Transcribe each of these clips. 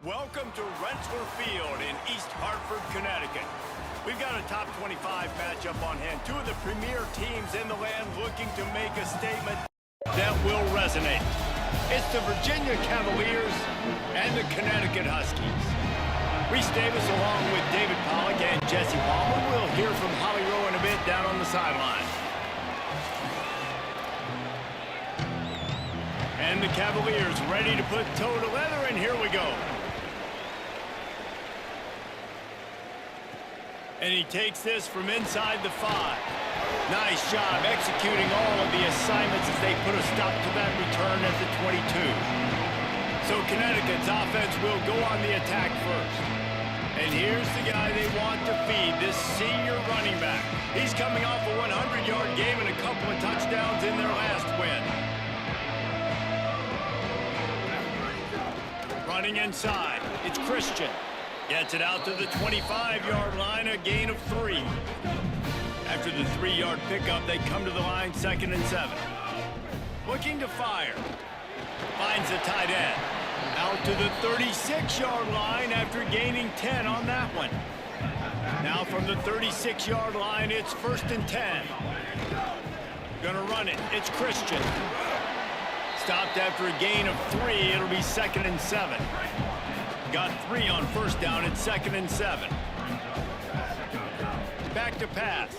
Welcome to Rensselaer Field in East Hartford, Connecticut. We've got a top 25 matchup on hand. Two of the premier teams in the land looking to make a statement that will resonate. It's the Virginia Cavaliers and the Connecticut Huskies. Reese Davis along with David Pollack and Jesse Palmer. We'll hear from Holly Rowe in a bit down on the sideline. And the Cavaliers ready to put toe to leather, and here we go. And he takes this from inside the 5. Nice job executing all of the assignments as they put a stop to that return at the 22. So Connecticut's offense will go on the attack first. And here's the guy they want to feed, this senior running back. He's coming off a 100-yard game and a couple of touchdowns in their last win. Running inside, it's Christian. Gets it out to the 25-yard line, a gain of 3. After the 3-yard pickup, they come to the line, 2nd and 7. Looking to fire. Finds the tight end. Out to the 36-yard line after gaining 10 on that one. Now from the 36-yard line, it's 1st and 10. Gonna run it. It's Christian. Stopped after a gain of 3. It'll be 2nd and 7. Got 3 on 1st down at 2nd and 7. Back to pass.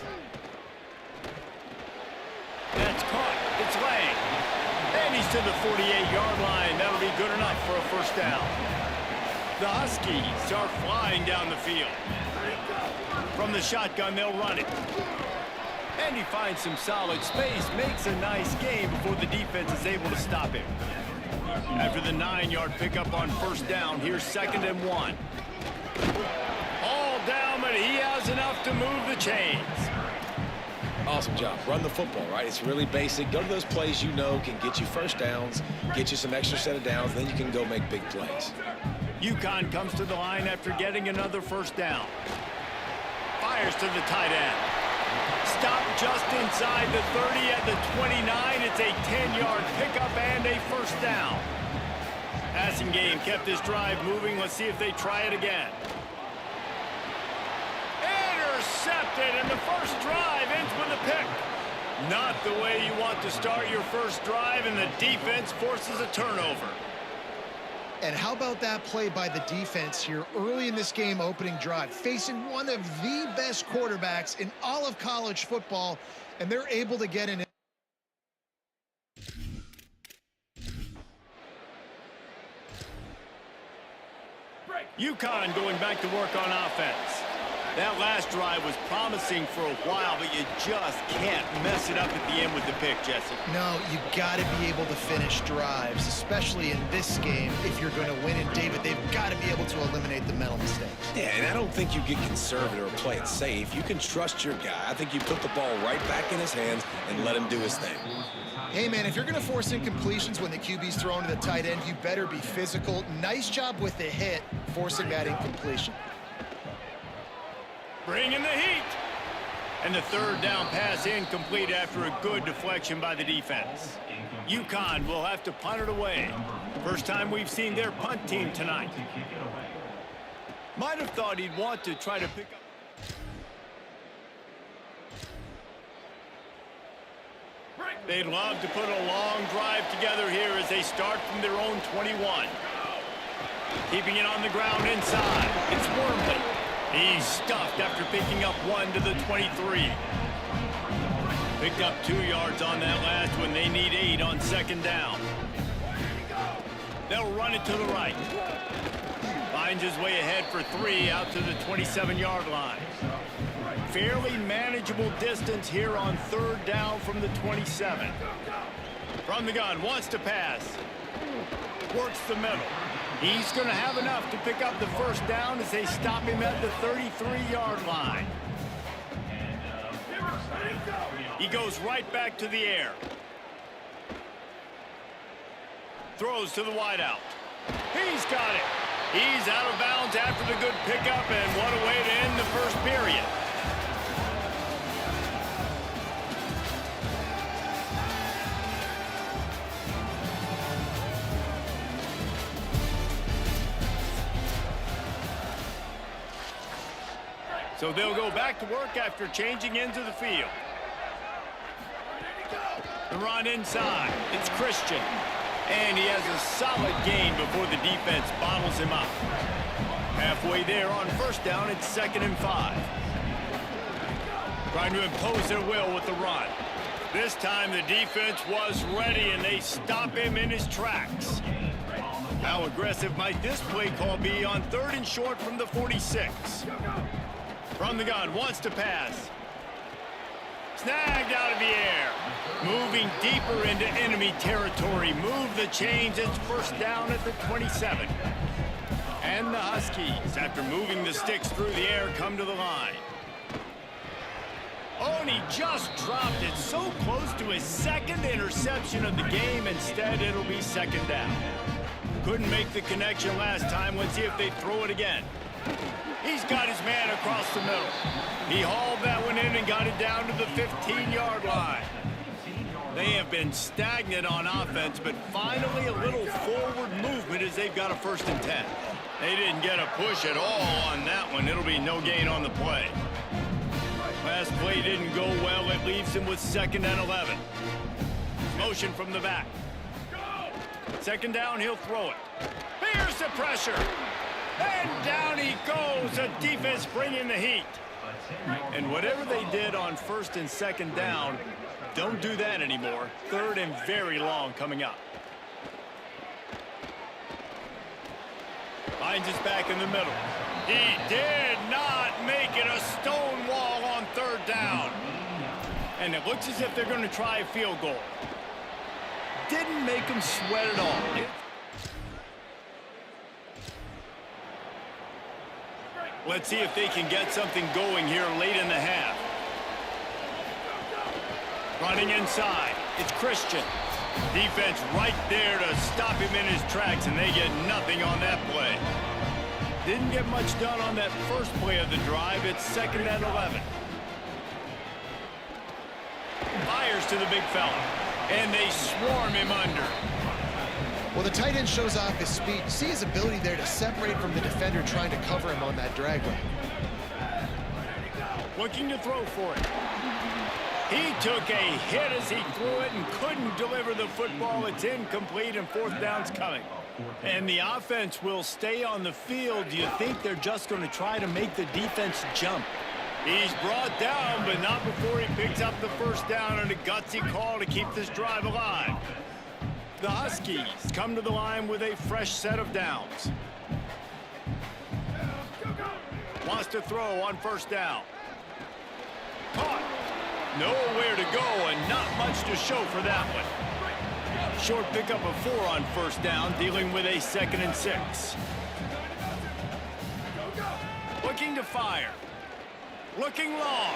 That's caught. It's Lang. And he's to the 48-yard line. That'll be good enough for a 1st down. The Huskies are flying down the field. From the shotgun, they'll run it. And he finds some solid space, makes a nice game before the defense is able to stop him. After the 9-yard pickup on 1st down, here's 2nd and 1. All down, but he has enough to move the chains. Awesome job. Run the football, right? It's really basic. Go to those plays you know can get you 1st downs, get you some extra set of downs, then you can go make big plays. UCONN comes to the line after getting another 1st down. Fires to the tight end. Stop just inside the 30 at the 29. It's a 10-yard pickup and a 1st down. Passing game kept this drive moving. Let's see if they try it again. Intercepted, and the first drive ends with a pick. Not the way you want to start your first drive, and the defense forces a turnover. And how about that play by the defense here early in this game opening drive, facing one of the best quarterbacks in all of college football, and they're able to get in. UCONN going back to work on offense. That last drive was promising for a while, but you just can't mess it up at the end with the pick, Jesse. No, you got to be able to finish drives, especially in this game. If you're going to win, and David, they've got to be able to eliminate the mental mistakes. Yeah, and I don't think you get conservative or play it safe. You can trust your guy. I think you put the ball right back in his hands and let him do his thing. Hey, man, if you're going to force incompletions when the QB's thrown to the tight end, you better be physical. Nice job with the hit, forcing that incompletion. Bringing the heat. And the 3rd down pass incomplete after a good deflection by the defense. UCONN will have to punt it away. First time we've seen their punt team tonight. Might have thought he'd want to try to pick up. They'd love to put a long drive together here as they start from their own 21. Keeping it on the ground inside. It's Wormley. He's stuffed after picking up 1 to the 23. Picked up 2 yards on that last one. They need 8 on 2nd down. They'll run it to the right. Finds his way ahead for 3 out to the 27-yard line. Fairly manageable distance here on 3rd down from the 27. From the gun, wants to pass. Works the middle. He's going to have enough to pick up the 1st down as they stop him at the 33-yard line. He goes right back to the air. Throws to the wideout. He's got it. He's out of bounds after the good pickup, and what a way to end the first period. So they'll go back to work after changing into the field. The run inside. It's Christian. And he has a solid gain before the defense bottles him up. Halfway there on first down, it's 2nd and 5. Trying to impose their will with the run. This time the defense was ready, and they stop him in his tracks. How aggressive might this play call be on 3rd and short from the 46? From the gun, wants to pass. Snagged out of the air. Moving deeper into enemy territory. Move the chains. It's first down at the 27. And the Huskies, after moving the sticks through the air, come to the line. Oh, and he just dropped it so close to his 2nd interception of the game. Instead, it'll be 2nd down. Couldn't make the connection last time. Let's see if they throw it again. He's got his man across the middle. He hauled that one in and got it down to the 15-yard line. They have been stagnant on offense, but finally a little forward movement as they've got a 1st and 10. They didn't get a push at all on that one. It'll be no gain on the play. Last play didn't go well. It leaves him with 2nd and 11. Motion from the back. 2nd down, he'll throw it. Here's the pressure. And down he goes. The defense bringing the heat. And whatever they did on 1st and 2nd down, don't do that anymore. 3rd and very long coming up. Finds his back in the middle. He did not make it a stone wall on 3rd down. And it looks as if they're going to try a field goal. Didn't make him sweat at all. Let's see if they can get something going here late in the half. Running inside. It's Christian. Defense right there to stop him in his tracks, and they get nothing on that play. Didn't get much done on that first play of the drive. It's 2nd and 11. Fires to the big fella, and they swarm him under. Well, the tight end shows off his speed. You see his ability there to separate from the defender trying to cover him on that drag route. Looking to throw for it. He took a hit as he threw it and couldn't deliver the football. It's incomplete, and 4th down's coming. And the offense will stay on the field. Do you think they're just going to try to make the defense jump? He's brought down, but not before he picks up the 1st down, and a gutsy call to keep this drive alive. The Huskies come to the line with a fresh set of downs. Wants to throw on 1st down. Caught. Nowhere to go, and not much to show for that one. Short pickup of 4 on 1st down, dealing with a 2nd and 6. Looking to fire. Looking long.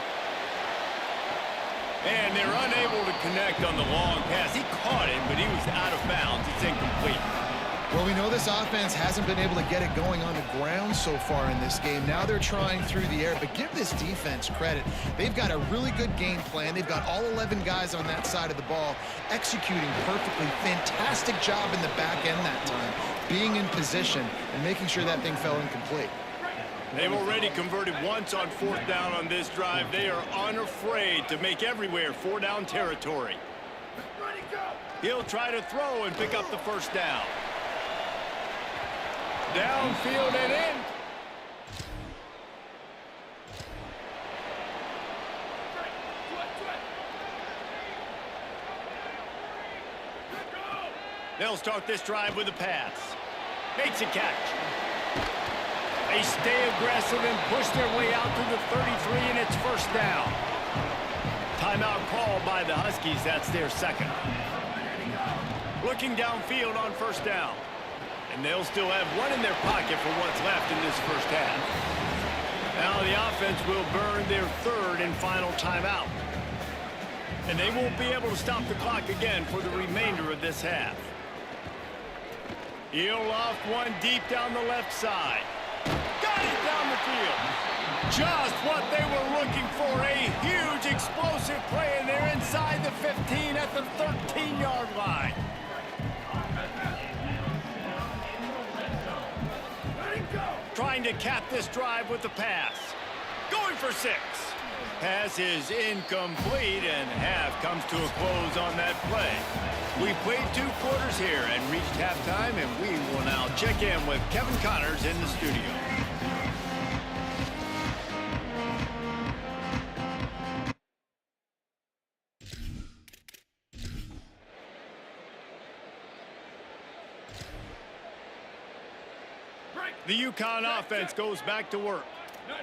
And they're unable to connect on the long pass. He caught it, but he was out of bounds. It's incomplete. Well, we know this offense hasn't been able to get it going on the ground so far in this game. Now they're trying through the air, but give this defense credit. They've got a really good game plan. They've got all 11 guys on that side of the ball executing perfectly. Fantastic job in the back end that time, being in position and making sure that thing fell incomplete. They've already converted once on 4th down on this drive. They are unafraid to make everywhere 4-down territory. He'll try to throw and pick up the 1st down. Downfield and in. They'll start this drive with a pass. Makes a catch. They stay aggressive and push their way out to the 33, and it's 1st down. Timeout called by the Huskies. That's their 2nd. Looking downfield on 1st down. And they'll still have one in their pocket for what's left in this 1st half. Now the offense will burn their 3rd and final timeout. And they won't be able to stop the clock again for the remainder of this half. He'll loft one deep down the left side. Got it down the field. Just what they were looking for. A huge explosive play, and they're inside the 15 at the 13-yard line. Trying to cap this drive with the pass. Going for 6. Pass is incomplete, and half comes to a close on that play. We played 2 quarters here and reached halftime, and we will now check in with Kevin Connors in the studio. The UConn offense goes back to work.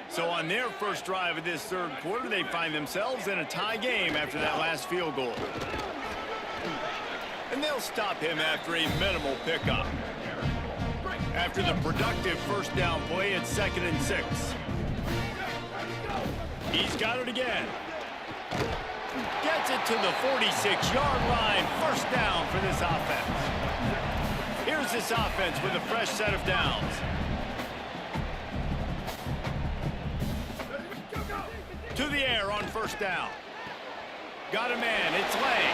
So on their first drive of this 3rd quarter, they find themselves in a tie game after that last field goal. And they'll stop him after a minimal pickup. After the productive first down play, it's 2nd and 6. He's got it again. Gets it to the 46-yard line. First down for this offense. Here's this offense with a fresh set of downs. To the air on first down. Got a man, it's Lang.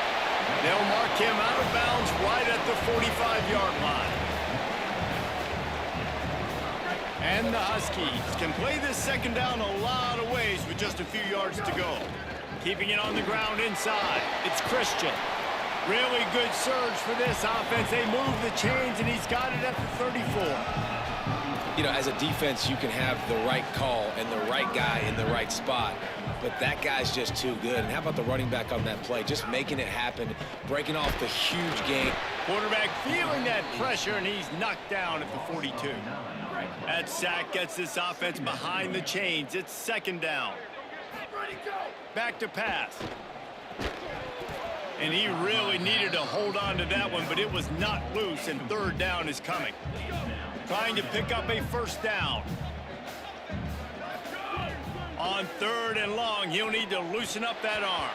They'll mark him out of bounds right at the 45-yard line. And the Huskies can play this 2nd down a lot of ways with just a few yards to go. Keeping it on the ground inside. It's Christian. Really good surge for this offense. They move the chains, and he's got it at the 34. You know, as a defense, you can have the right call and the right guy in the right spot, but that guy's just too good. And how about the running back on that play? Just making it happen, breaking off the huge gain. Quarterback feeling that pressure, and he's knocked down at the 42. That sack gets this offense behind the chains. It's 2nd down. Back to pass. And he really needed to hold on to that one, but it was not loose, and 3rd down is coming. Trying to pick up a first down. On 3rd and long, he'll need to loosen up that arm.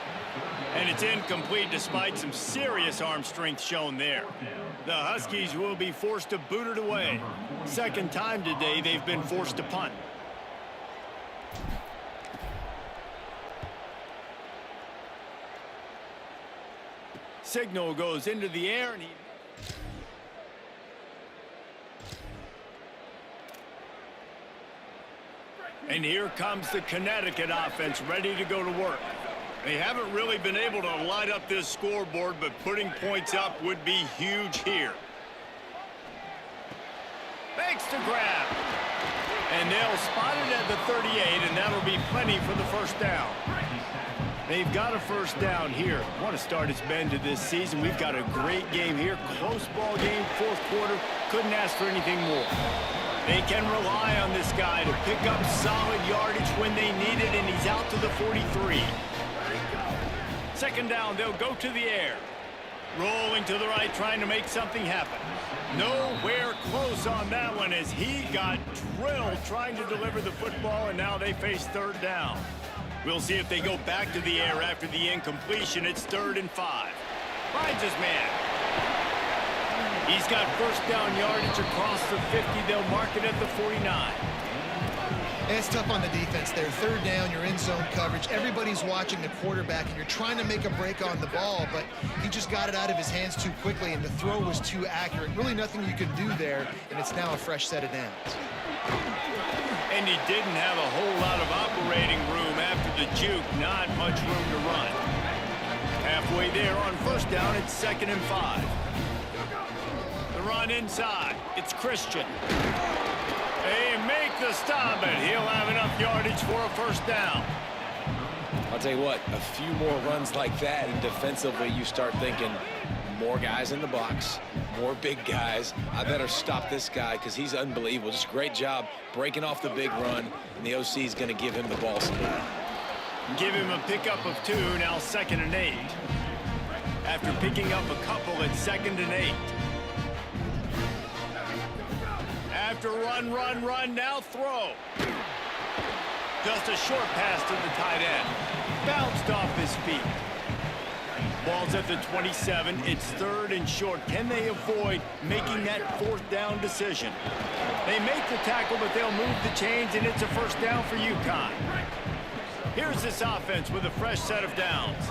And it's incomplete despite some serious arm strength shown there. The Huskies will be forced to boot it away. 2nd time today they've been forced to punt. Signal goes into the air, and And here comes the Connecticut offense ready to go to work. They haven't really been able to light up this scoreboard, but putting points up would be huge here. Thanks to grab. And they'll spot it at the 38, and that'll be plenty for the first down. They've got a first down here. What a start it's been to this season. We've got a great game here. Close ball game, 4th quarter. Couldn't ask for anything more. They can rely on this guy to pick up solid yardage when they need it, and he's out to the 43. 2nd down, they'll go to the air. Rolling to the right, trying to make something happen. Nowhere close on that one as he got drilled trying to deliver the football, and now they face 3rd down. We'll see if they go back to the air after the incompletion. It's 3rd and 5. Finds his man. He's got first down yardage across the 50. They'll mark it at the 49. It's tough on the defense there. 3rd down, you're in zone coverage. Everybody's watching the quarterback, and you're trying to make a break on the ball, but he just got it out of his hands too quickly, and the throw was too accurate. Really nothing you can do there, and it's now a fresh set of downs. And he didn't have a whole lot of operating room after the juke. Not much room to run. Halfway there on first down, it's 2nd and 5. The run inside. It's Christian. They make the stop, and he'll have enough yardage for a first down. I'll tell you what, a few more runs like that, and defensively you start thinking, more guys in the box, more big guys. I better stop this guy because he's unbelievable. Just a great job breaking off the big run, and the OC is going to give him the ball support. Give him a pickup of 2, now 2nd and 8. After picking up a couple, it's 2nd and 8. After run, now throw. Just a short pass to the tight end. Bounced off his feet. Ball's at the 27. It's 3rd and short. Can they avoid making that 4th down decision? They make the tackle, but they'll move the chains, and it's a first down for UConn. Here's this offense with a fresh set of downs.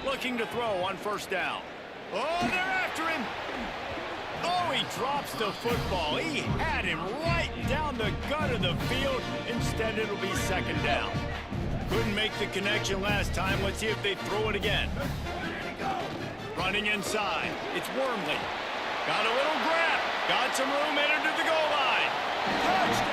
Looking to throw on first down. Oh, they're after him. Oh, he drops the football. He had him right down the gut of the field. Instead, it'll be second down. Couldn't make the connection last time. Let's see if they throw it again. Running inside. It's Wormley. Got a little grab. Got some room, entered to the goal line. Touchdown.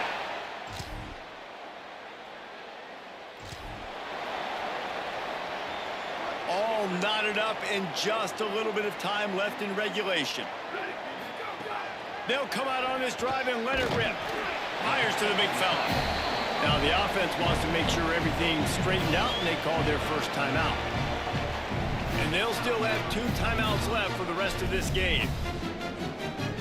All knotted up and just a little bit of time left in regulation. They'll come out on this drive and let it rip. Fires to the big fella. Now the offense wants to make sure everything's straightened out, and they call their first timeout. And they'll still have 2 timeouts left for the rest of this game.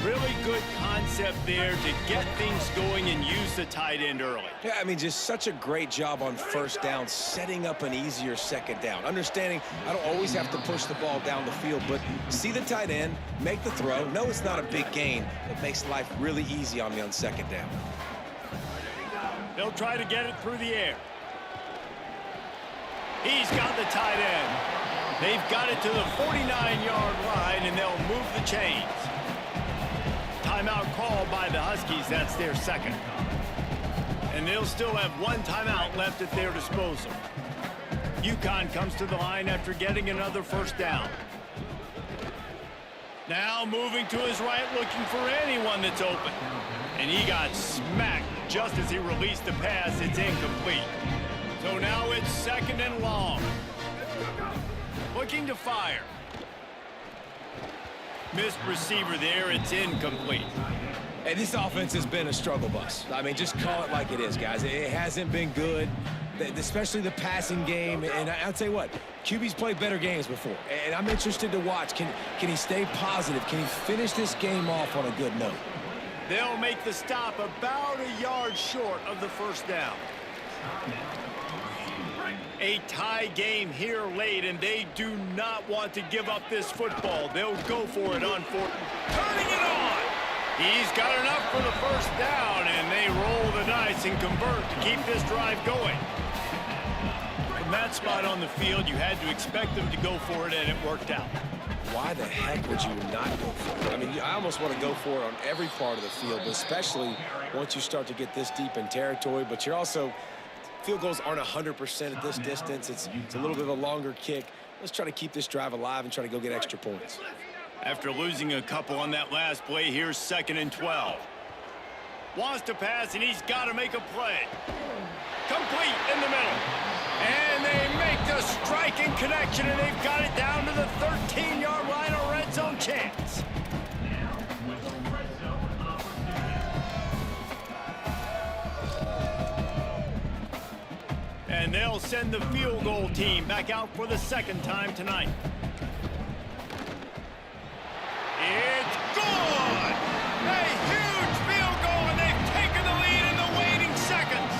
Really good concept there to get things going and use the tight end early. Yeah, I mean, just such a great job on first down, setting up an easier second down. Understanding I don't always have to push the ball down the field, but see the tight end, make the throw. No, it's not a big gain. It makes life really easy on me on second down. They'll try to get it through the air. He's got the tight end. They've got it to the 49-yard line, and they'll move the chains. Timeout called by the Huskies. That's their second. And they'll still have 1 timeout left at their disposal. UConn comes to the line after getting another first down. Now moving to his right, looking for anyone that's open. And he got smacked just as he released the pass. It's incomplete. So now it's second and long. Looking to fire. Missed receiver there. It's incomplete. Hey, this offense has been a struggle bus. I mean, just call it like it is, guys. It hasn't been good, especially the passing game. And I'll tell you what, QB's played better games before. And I'm interested to watch. Can he stay positive? Can he finish this game off on a good note? They'll make the stop about a yard short of the first down. A tie game here late, and they do not want to give up this football. They'll go for it on 4th. Turning it on! He's got enough for the first down, and they roll the dice and convert to keep this drive going. From that spot on the field, you had to expect them to go for it, and it worked out. Why the heck would you not go for it? I mean, I almost want to go for it on every part of the field, especially once you start to get this deep in territory, but you're also... Field goals aren't 100% at this distance. It's a little bit of a longer kick. Let's try to keep this drive alive and try to go get extra points. After losing a couple on that last play, here's 2nd and 12. Wants to pass, and he's got to make a play. Complete in the middle. And they make the striking connection, and they've got it down to the 13-yard line, a red zone chance. And they'll send the field goal team back out for the second time tonight. It's good! A huge field goal, and they've taken the lead in the waning seconds.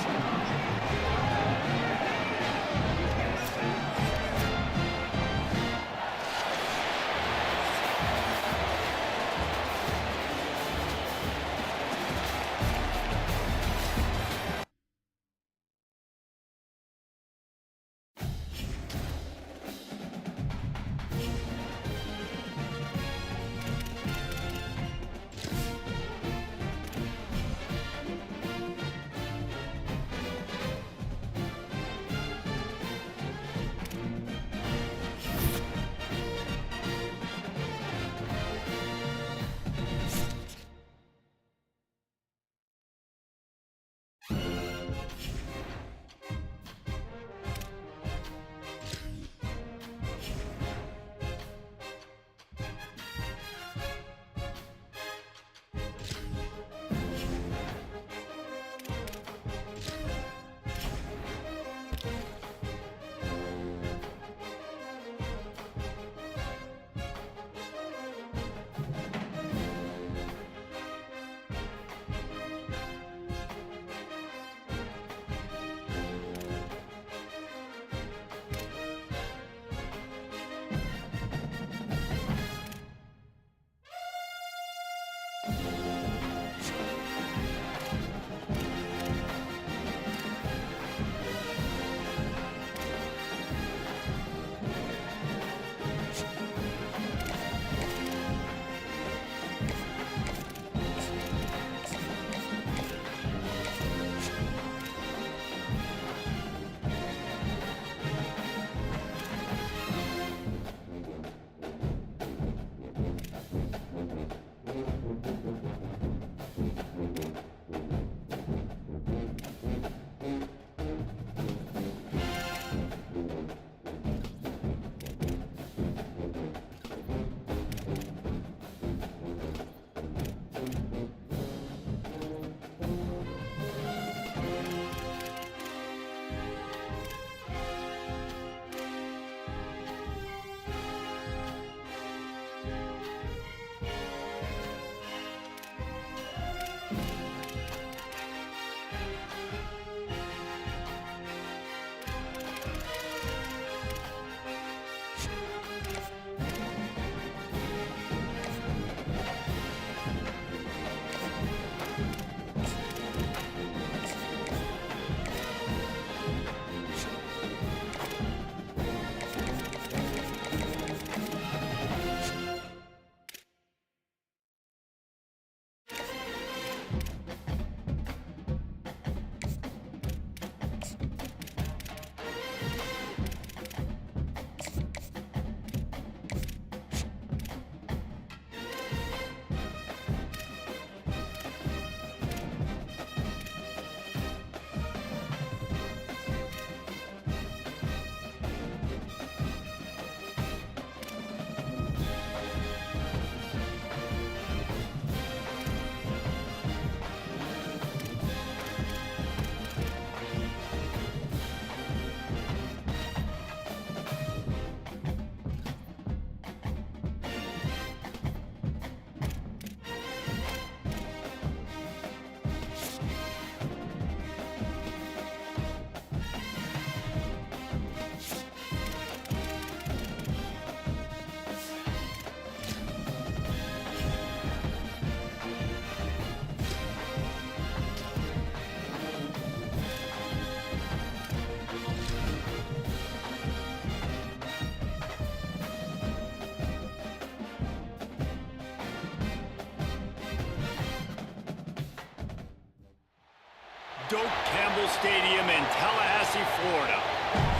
Doak Campbell Stadium in Tallahassee, Florida.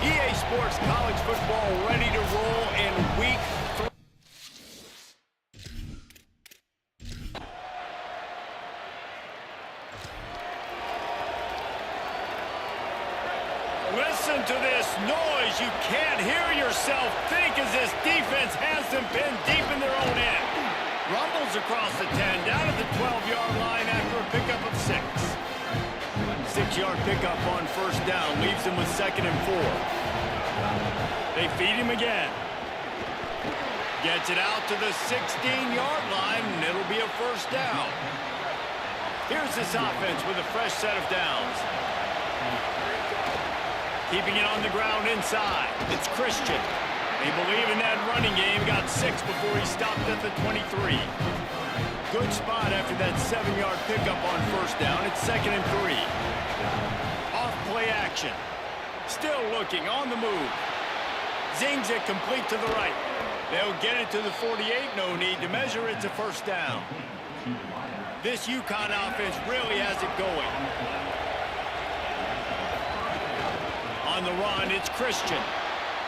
EA Sports College Football ready to roll in Week 3. Listen to this noise. You can't hear yourself think as this defense has them pinned deep in their own end. Rumbles across the 10, down at the 12-yard line after a pickup of 6. 6-yard pickup on first down leaves him with 2nd and 4. They feed him again. Gets it out to the 16-yard line, and it'll be a first down. Here's this offense with a fresh set of downs. Keeping it on the ground inside. It's Christian. They believe in that running game. Got 6 before he stopped at the 23. Good spot after that 7-yard pickup on first down. It's 2nd and 3. Off play action. Still looking on the move. Zings it complete to the right. They'll get it to the 48. No need to measure. It's a first down. This UConn offense really has it going. On the run, it's Christian.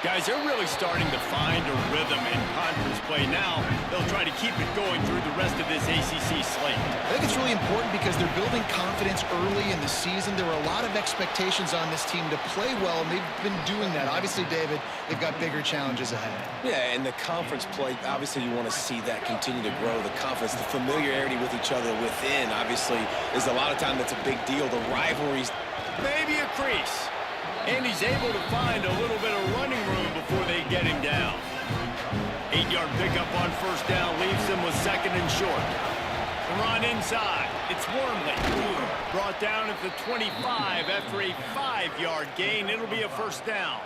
Guys, they're really starting to find a rhythm in conference play now. They'll try to keep it going through the rest of this ACC slate. I think it's really important because they're building confidence early in the season. There were a lot of expectations on this team to play well, and they've been doing that. Obviously, David, they've got bigger challenges ahead. Yeah, and the conference play, obviously you want to see that continue to grow. The confidence, the familiarity with each other within, obviously, is a lot of time that's a big deal. The rivalries. Maybe a crease. And he's able to find a little bit of running room before they get him down. 8-yard pickup on first down leaves him with 2nd and short. The run inside. It's Wormley. Brought down at the 25 after a 5-yard gain. It'll be a first down.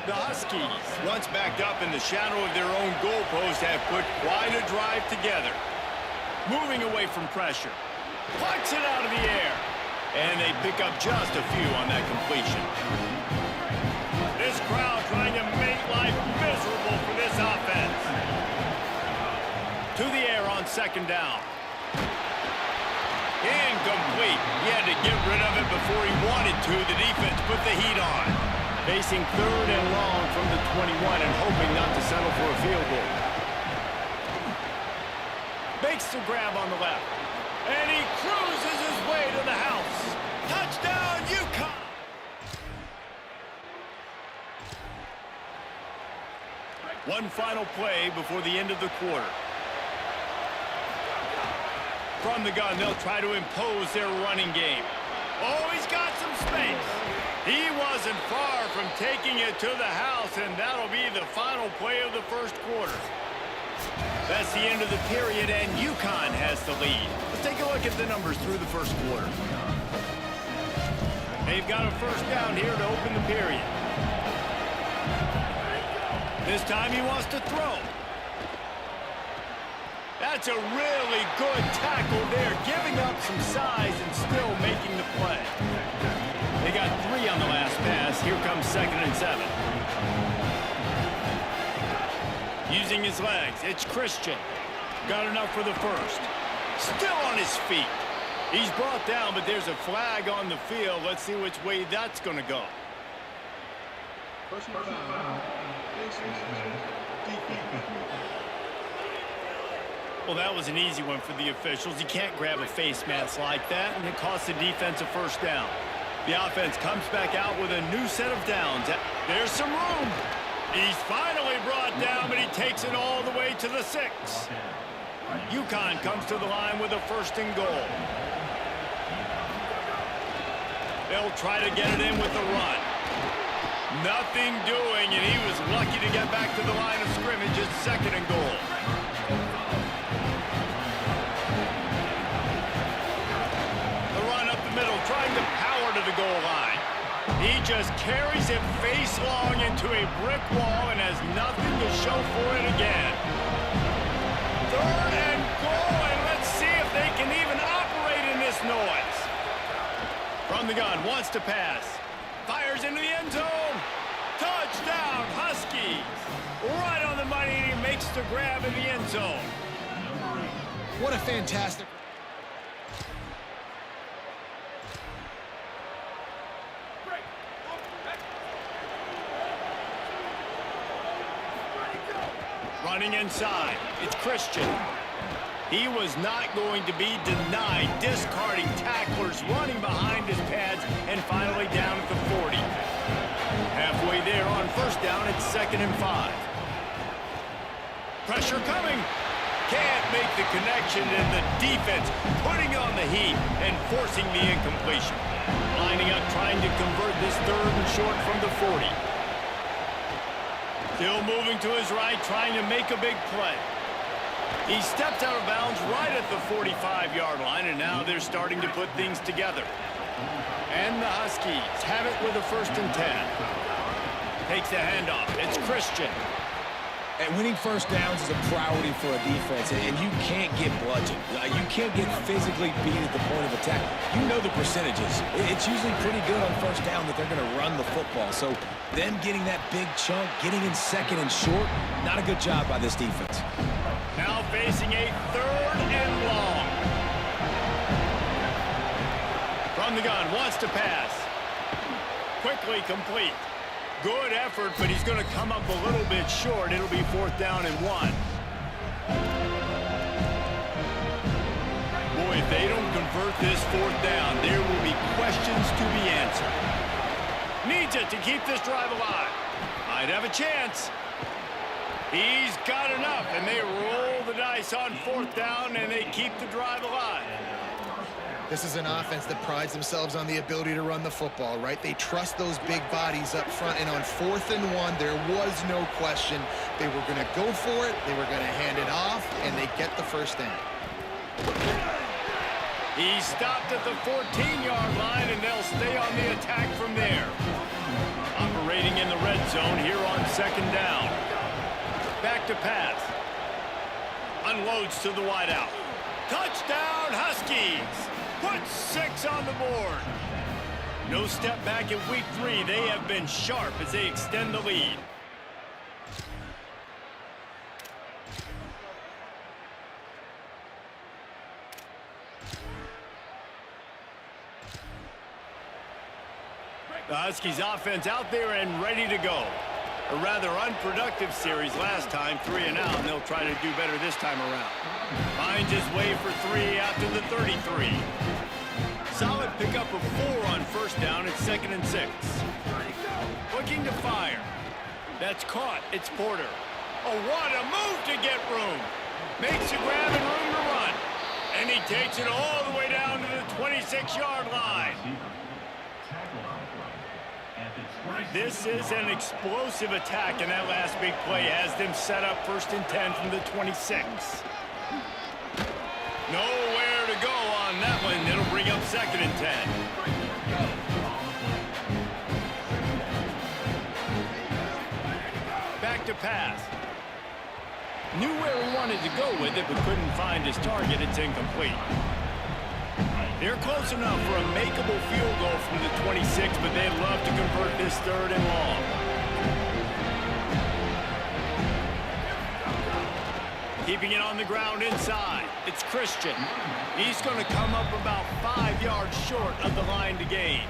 The Huskies, once backed up in the shadow of their own goalpost, have put quite a drive together. Moving away from pressure. Plucks it out of the air. And they pick up just a few on that completion. This crowd trying to make life miserable for this offense. To the air on 2nd down. Incomplete. He had to get rid of it before he wanted to. The defense put the heat on. Facing 3rd and long from the 21 and hoping not to settle for a field goal. Makes the grab on the left. And he cruises his way to the house. Touchdown, UConn! One final play before the end of the quarter. From the gun, they'll try to impose their running game. Oh, he's got some space. He wasn't far from taking it to the house, and that'll be the final play of the first quarter. That's the end of the period, and UConn has the lead. Let's take a look at the numbers through the first quarter. They've got a first down here to open the period. This time he wants to throw. That's a really good tackle there, giving up some size and still making the play. They got 3 on the last pass. Here comes 2nd and 7. Using his legs, it's Christian. Got enough for the first. Still on his feet. He's brought down, but there's a flag on the field. Let's see which way that's going to go. Well, that was an easy one for the officials. You can't grab a face mask like that, and it costs the defense a first down. The offense comes back out with a new set of downs. There's some room. He's finally brought down, but he takes it all the way to the 6. UConn comes to the line with a 1st and goal. They'll try to get it in with the run. Nothing doing, and he was lucky to get back to the line of scrimmage at 2nd and goal. The run up the middle, trying to power to the goal line. He just carries it face long into a brick wall and has nothing to show for it again. 3rd and goal, and let's see if they can even operate in this noise. From the gun, wants to pass. Fires into the end zone. Touchdown, Huskies. Right on the money, and he makes the grab in the end zone. What a fantastic... Running inside, it's Christian. He was not going to be denied, discarding tacklers, running behind his pads, and finally down at the 40. Halfway there on first down, it's 2nd and 5. Pressure coming. Can't make the connection, and the defense putting on the heat and forcing the incompletion. Lining up, trying to convert this 3rd and short from the 40. Still moving to his right, trying to make a big play. He steps out of bounds right at the 45-yard line, and now they're starting to put things together. And the Huskies have it with a 1st and 10. Takes the handoff. It's Christian. And winning first downs is a priority for a defense, and you can't get bludgeoned. You can't get physically beat at the point of attack. You know the percentages. It's usually pretty good on first down that they're going to run the football. So them getting that big chunk, getting in 2nd and short, not a good job by this defense. Now facing a 3rd and long. From the gun, wants to pass. Quickly complete. Good effort, but he's going to come up a little bit short. It'll be 4th down and 1. Boy, if they don't convert this 4th down, there will be questions to be answered. Needs it to keep this drive alive. Might have a chance. He's got enough, and they roll the dice on 4th down, and they keep the drive alive. This is an offense that prides themselves on the ability to run the football, right? They trust those big bodies up front, and on 4th and 1, there was no question. They were going to go for it, they were going to hand it off, and they get the 1st down. He stopped at the 14-yard line, and they'll stay on the attack from there. Operating in the red zone here on 2nd down. Back to pass. Unloads to the wideout. Touchdown, Huskies! Put 6 on the board. No step back in week 3. They have been sharp as they extend the lead. The Huskies offense out there and ready to go. A rather unproductive series last time, 3 and out, and they'll try to do better this time around. Finds his way for 3 out to the 33. Solid pickup of 4 on first down. It's 2nd and 6. Looking to fire. That's caught. It's Porter. Oh, what a move to get room. Makes a grab and room to run. And he takes it all the way down to the 26-yard line. This is an explosive attack, and that last big play has them set up 1st and 10 from the 26. Nowhere to go on that one. It'll bring up 2nd and 10. Back to pass. Knew where he wanted to go with it, but couldn't find his target. It's incomplete. They're close enough for a makeable field goal from the 26, but they'd love to convert this 3rd and long. Keeping it on the ground inside. It's Christian. He's going to come up about 5 yards short of the line to gain.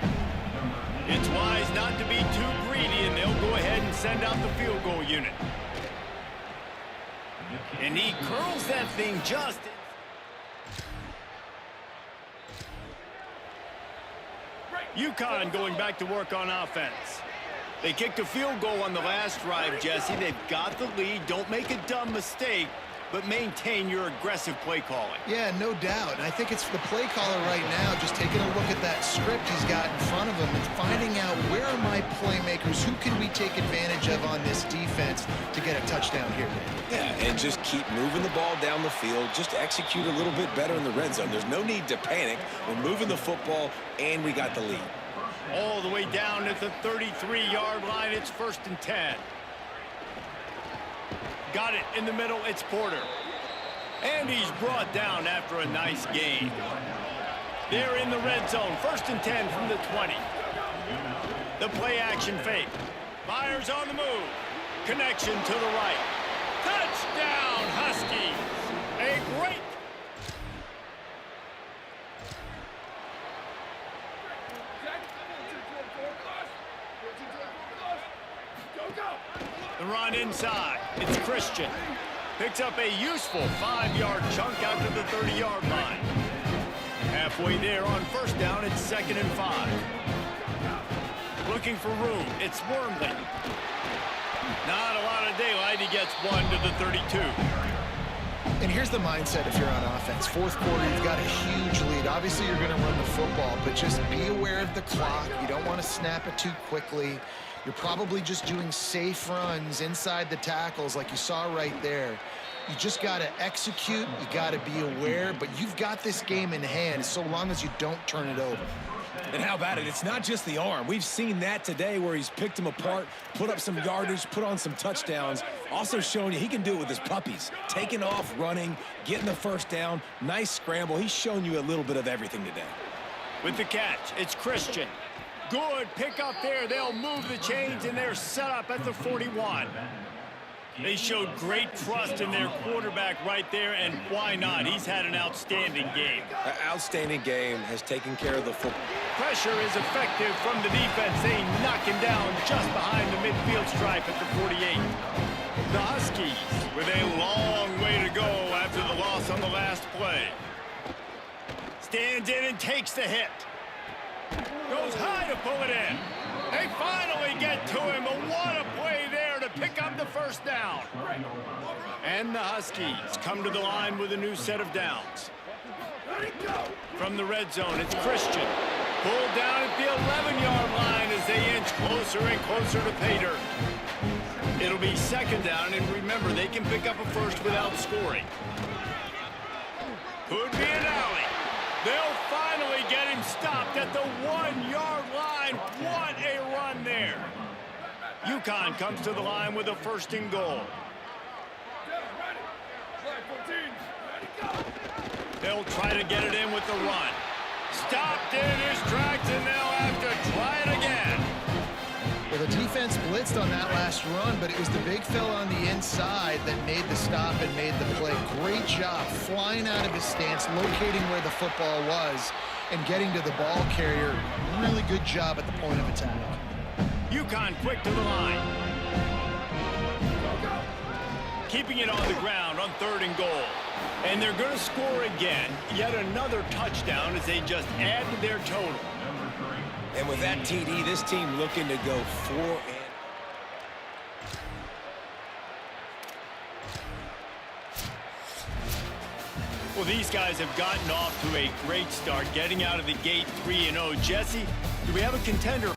It's wise not to be too greedy, and they'll go ahead and send out the field goal unit. And he curls that thing just... UConn going back to work on offense. They kicked a field goal on the last drive, Jesse. They've got the lead. Don't make a dumb mistake, but maintain your aggressive play calling. Yeah, no doubt. And I think it's the play caller right now just taking a look at that script he's got in front of him and finding out where are my playmakers, who can we take advantage of on this defense to get a touchdown here. Yeah, and just keep moving the ball down the field. Just execute a little bit better in the red zone. There's no need to panic. We're moving the football, and we got the lead. All the way down at the 33-yard line. It's 1st and 10. Got it in the middle. It's Porter. And he's brought down after a nice gain. They're in the red zone. 1st and 10 from the 20. The play action fake. Myers on the move. Connection to the right. Touchdown, Huskies. A great... The run inside. It's Christian. Picks up a useful 5-yard chunk out to the 30-yard line. Halfway there on first down, it's 2nd and 5. Looking for room, it's Wormley. Not a lot of daylight, he gets 1 to the 32. And here's the mindset if you're on offense. Fourth quarter, you've got a huge lead. Obviously, you're going to run the football, but just be aware of the clock. You don't want to snap it too quickly. You're probably just doing safe runs inside the tackles like you saw right there. You just got to execute. You got to be aware, but you've got this game in hand so long as you don't turn it over. And how about it? It's not just the arm. We've seen that today where he's picked them apart, put up some yardage, put on some touchdowns. Also showing you he can do it with his puppies. Taking off, running, getting the first down. Nice scramble. He's shown you a little bit of everything today. With the catch, it's Christian. Good pick up there. They'll move the chains, and they're set up at the 41. They showed great trust in their quarterback right there, and why not? He's had an outstanding game. An outstanding game, has taken care of the football. Pressure is effective from the defense. They knock him down just behind the midfield stripe at the 48. The Huskies with a long way to go after the loss on the last play. Stands in and takes the hit. Goes high to pull it in. They finally get to him, but what a play there to pick up the first down. And the Huskies come to the line with a new set of downs. From the red zone, it's Christian. Pulled down at the 11-yard line as they inch closer and closer to pay dirt. It'll be 2nd down, and remember, they can pick up a first without scoring. Could be an alley. They'll finally get him stopped at the 1-yard line. What a run there. UConn comes to the line with a 1st and goal. They'll try to get it in with the run. Stopped in his tracks, and they'll have to try it again. Well, the defense blitzed on that last run, but it was the big fella on the inside that made the stop and made the play. Great job flying out of his stance, locating where the football was, and getting to the ball carrier. Really good job at the point of attack. UConn quick to the line. Keeping it on the ground on 3rd and goal. And they're going to score again. Yet another touchdown as they just add to their total. And with that TD, this team looking to go 4 and... Well, these guys have gotten off to a great start, getting out of the gate 3-0. Jesse, do we have a contender?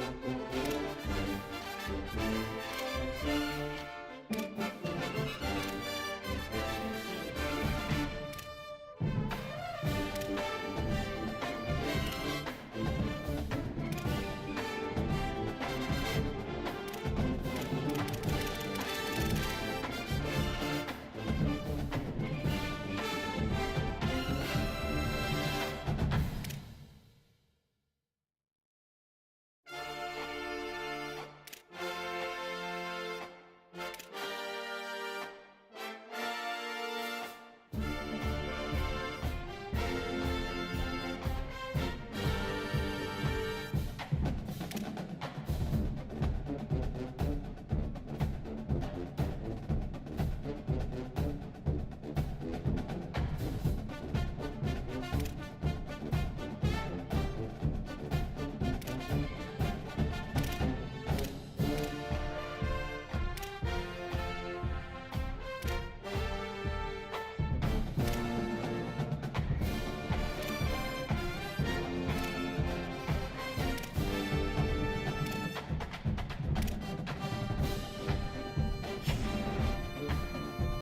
it.